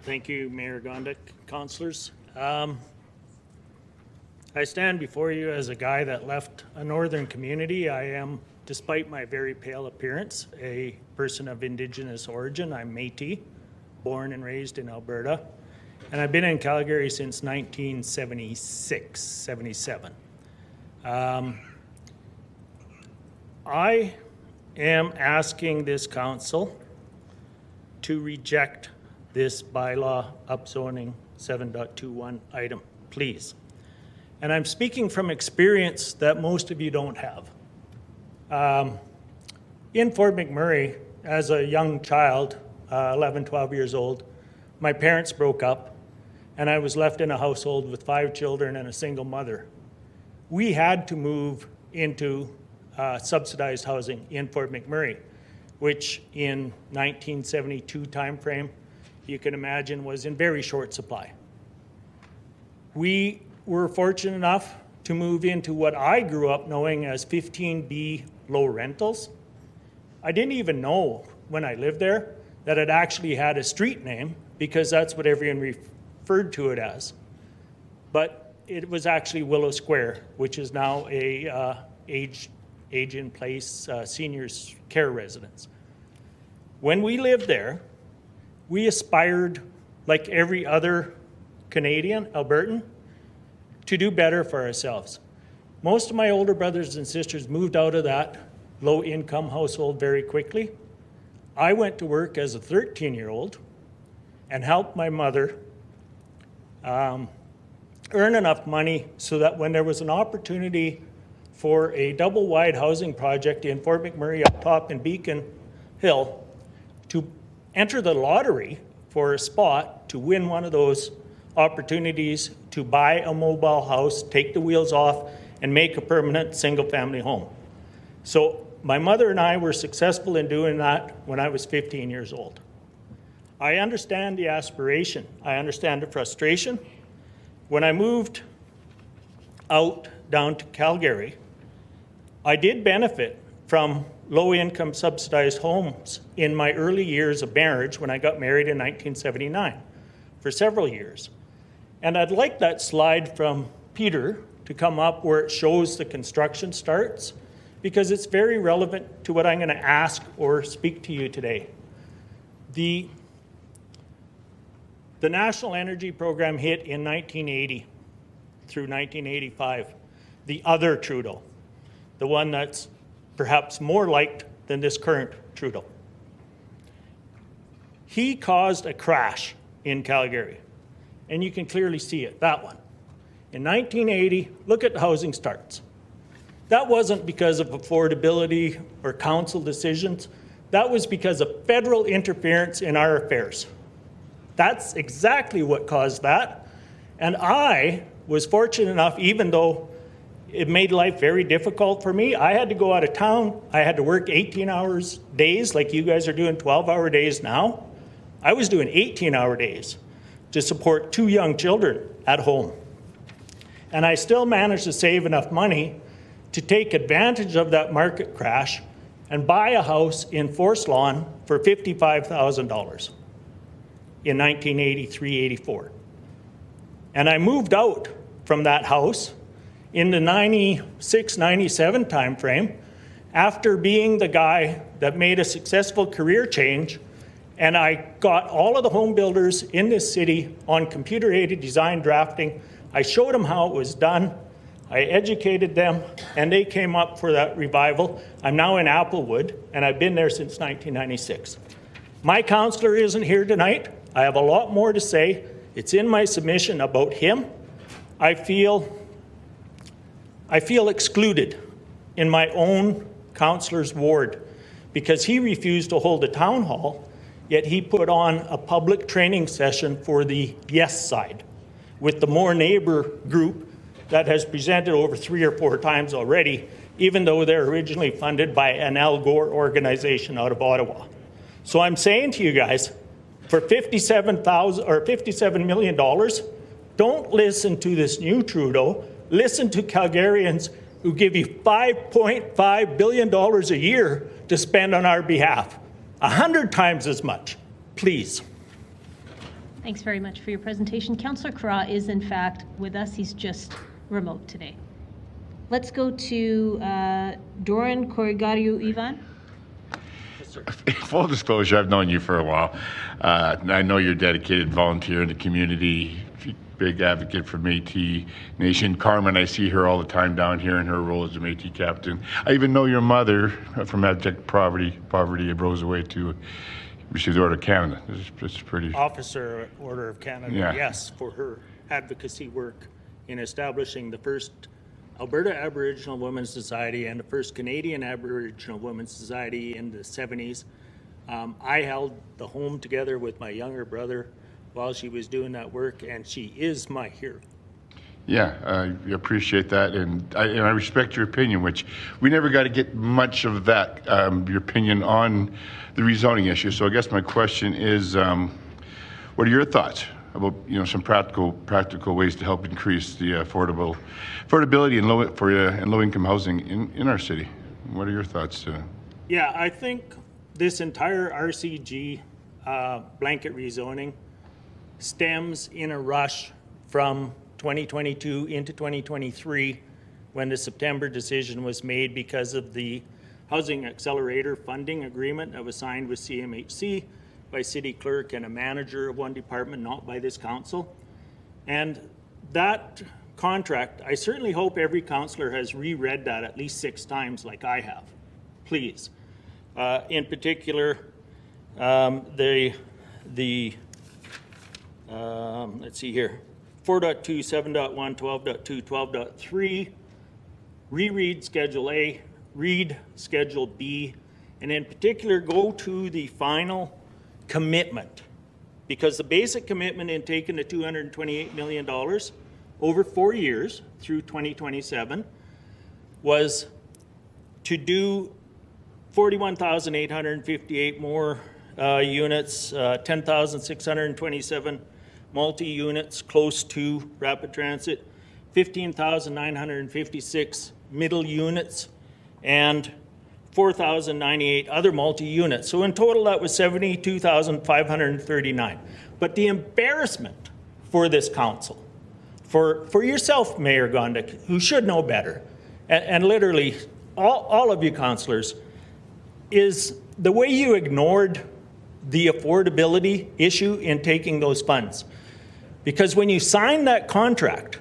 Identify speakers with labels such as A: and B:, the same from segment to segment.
A: Thank you, Mayor Gondik, councillors. I stand before you as a guy that left a northern community. I am, despite my very pale appearance, a person of Indigenous origin. I'm Métis, born and raised in Alberta. And I've been in Calgary since 1976, 77. I am asking this council to reject this bylaw upzoning 7.21 item, please. And I'm speaking from experience that most of you don't have. In Fort McMurray, as a young child, 11, 12 years old, my parents broke up and I was left in a household with 5 children and a single mother. We had to move into subsidized housing in Fort McMurray, which in 1972 timeframe, you can imagine was in very short supply. We were fortunate enough to move into what I grew up knowing as 15B low rentals. I didn't even know when I lived there that it actually had a street name because that's what everyone referred to it as. But it was actually Willow Square, which is now a age-in-place seniors care residence. When we lived there, we aspired, like every other Canadian, Albertan, to do better for ourselves. Most of my older brothers and sisters moved out of that low-income household very quickly. I went to work as a 13-year-old and helped my mother earn enough money so that when there was an opportunity for a double-wide housing project in Fort McMurray up top in Beacon Hill to enter the lottery for a spot to win one of those opportunities to buy a mobile house, take the wheels off, and make a permanent single-family home. So my mother and I were successful in doing that when I was 15 years old. I understand the aspiration. I understand the frustration. When I moved out down to Calgary, I did benefit from low-income subsidized homes in my early years of marriage when I got married in 1979 for several years. And I'd like that slide from Peter to come up where it shows the construction starts because it's very relevant to what I'm going to ask or speak to you today. The National Energy Program hit in 1980 through 1985. The other Trudeau, the one that's perhaps more liked than this current Trudeau. He caused a crash in Calgary, and you can clearly see it, that one. In 1980, look at the housing starts. That wasn't because of affordability or council decisions. That was because of federal interference in our affairs. That's exactly what caused that. And I was fortunate enough, even though it made life very difficult for me. I had to go out of town. I had to work 18 hours days like you guys are doing 12-hour days now. I was doing 18-hour days to support 2 young children at home. And I still managed to save enough money to take advantage of that market crash and buy a house in Forest Lawn for $55,000 in 1983-84. And I moved out from that house in the 96, 97 timeframe, after being the guy that made a successful career change, and I got all of the home builders in this city on computer-aided design drafting. I showed them how it was done. I educated them, and they came up for that revival. I'm now in Applewood, and I've been there since 1996. My councillor isn't here tonight. I have a lot more to say. It's in my submission about him. I feel excluded in my own councillor's ward because he refused to hold a town hall, yet he put on a public training session for the yes side with the More Neighbour group that has presented over 3 or 4 times already, even though they're originally funded by an Al Gore organization out of Ottawa. So I'm saying to you guys, for $57 million, don't listen to this new Trudeau. Listen to Calgarians who give you $5.5 billion a year to spend on our behalf. 100 times as much, please.
B: Thanks very much for your presentation. Councillor Carra is in fact with us. He's just remote today. Let's go to Doran Corrigario Ivan.
C: Full disclosure, I've known you for a while. I know you're a dedicated volunteer in the community, big advocate for Métis Nation. Carmen, I see her all the time down here in her role as a Métis captain. I even know your mother from abject poverty rose away to receive the Order of Canada. It's pretty...
A: Officer Order of Canada,
C: yeah.
A: Yes, for her advocacy work in establishing the first Alberta Aboriginal Women's Society and the first Canadian Aboriginal Women's Society in the 70s. I held the home together with my younger brother while she was doing that work, and she is my hero.
C: Yeah, I appreciate that, and I respect your opinion, which we never got to get much of that, your opinion on the rezoning issue. So I guess my question is, what are your thoughts about some practical ways to help increase the affordability and low-income housing in our city? What are your thoughts?
A: Yeah, I think this entire RCG blanket rezoning stems in a rush from 2022 into 2023 when the September decision was made because of the Housing Accelerator funding agreement that was signed with CMHC by city clerk and a manager of one department, not by this council. And that contract, I certainly hope every councillor has reread that at least 6 times like I have, please. In particular, let's see here, 4.2, 7.1, 12.2, 12.3, reread Schedule A, read Schedule B, and in particular go to the final commitment, because the basic commitment in taking the $228 million over 4 years through 2027 was to do 41,858 more units, 10,627 multi-units close to rapid transit, 15,956 middle units, and 4,098 other multi-units. So in total, that was 72,539. But the embarrassment for this council, for yourself, Mayor Gondik, who should know better, and literally all of you councillors, is the way you ignored the affordability issue in taking those funds. Because when you signed that contract,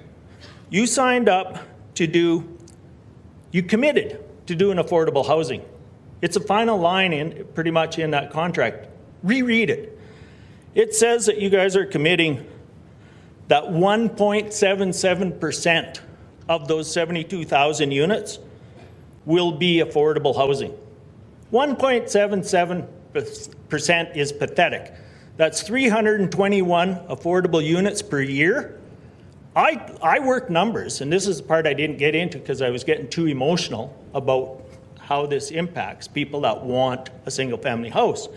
A: you signed up to you committed to doing affordable housing. It's a final line pretty much in that contract. Reread it. It says that you guys are committing that 1.77% of those 72,000 units will be affordable housing. 1.77% is pathetic. That's 321 affordable units per year. I work numbers, and this is the part I didn't get into because I was getting too emotional about how this impacts people that want a single-family house.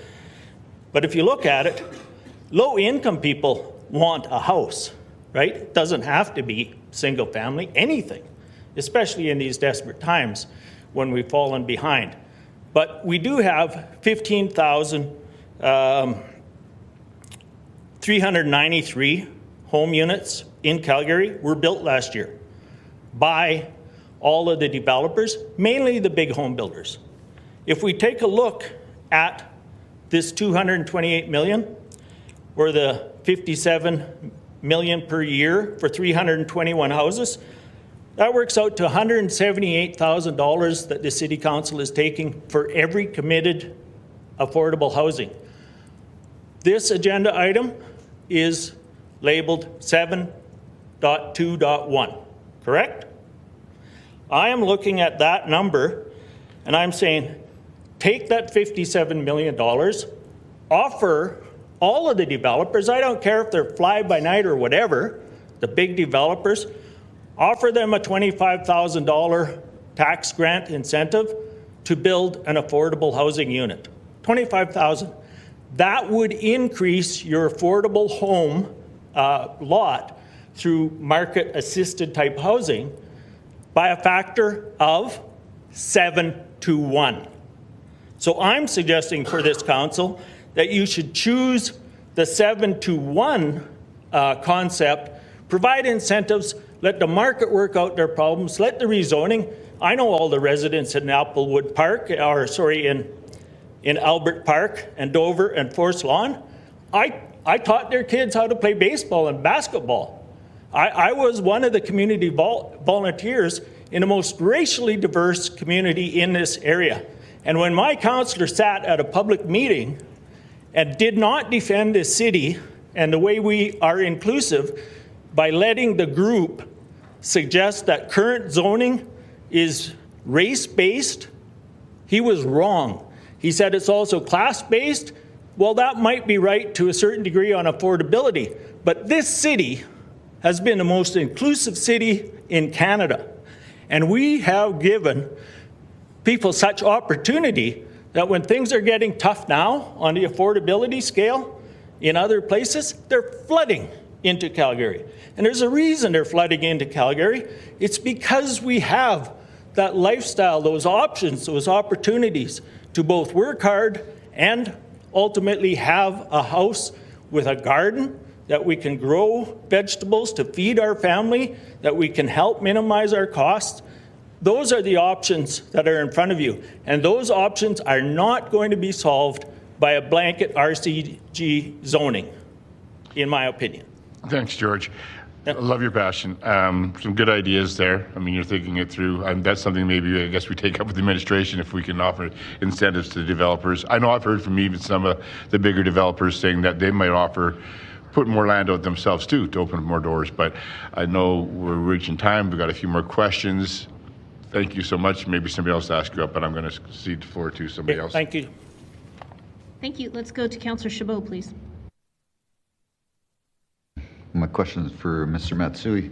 A: But if you look at it, low-income people want a house, right? It doesn't have to be single-family, anything, especially in these desperate times when we've fallen behind. But we do have 15,393 home units in Calgary were built last year by all of the developers, mainly the big home builders. If we take a look at this $228 million, or the $57 million per year for 321 houses, that works out to $178,000 that the City Council is taking for every committed affordable housing. This agenda item is labeled 7.2.1, correct? I am looking at that number and I'm saying, take that $57 million, offer all of the developers, I don't care if they're fly-by-night or whatever, the big developers, offer them a $25,000 tax grant incentive to build an affordable housing unit. $25,000. That would increase your affordable home lot through market-assisted type housing by a factor of 7 to 1. So I'm suggesting for this council that you should choose the 7-to-1 concept, provide incentives, let the market work out their problems, let the rezoning. I know all the residents in Applewood Park, or sorry, in Albert Park and Dover and Forest Lawn. I taught their kids how to play baseball and basketball. I was one of the community volunteers in the most racially diverse community in this area. And when my councillor sat at a public meeting and did not defend the city and the way we are inclusive by letting the group suggest that current zoning is race-based, he was wrong. He said it's also class-based. Well, that might be right to a certain degree on affordability, but this city has been the most inclusive city in Canada. And we have given people such opportunity that when things are getting tough now on the affordability scale in other places, they're flooding into Calgary. And there's a reason they're flooding into Calgary. It's because we have that lifestyle, those options, those opportunities to both work hard and ultimately have a house with a garden that we can grow vegetables to feed our family, that we can help minimize our costs. Those are the options that are in front of you. And those options are not going to be solved by a blanket RCG zoning, in my opinion.
C: Thanks, George. I love your passion. Some good ideas there. I mean, you're thinking it through. And that's something maybe I guess we take up with the administration if we can offer incentives to the developers. I know I've heard from even some of the bigger developers saying that they might offer put more land out themselves too to open more doors. But I know we're reaching time. We've got a few more questions. Thank you so much. Maybe somebody else ask you up, but I'm going to cede the floor to somebody else.
A: Thank you.
B: Thank you. Let's go to Councillor Chabot, please.
D: My question is for Mr. Matsui.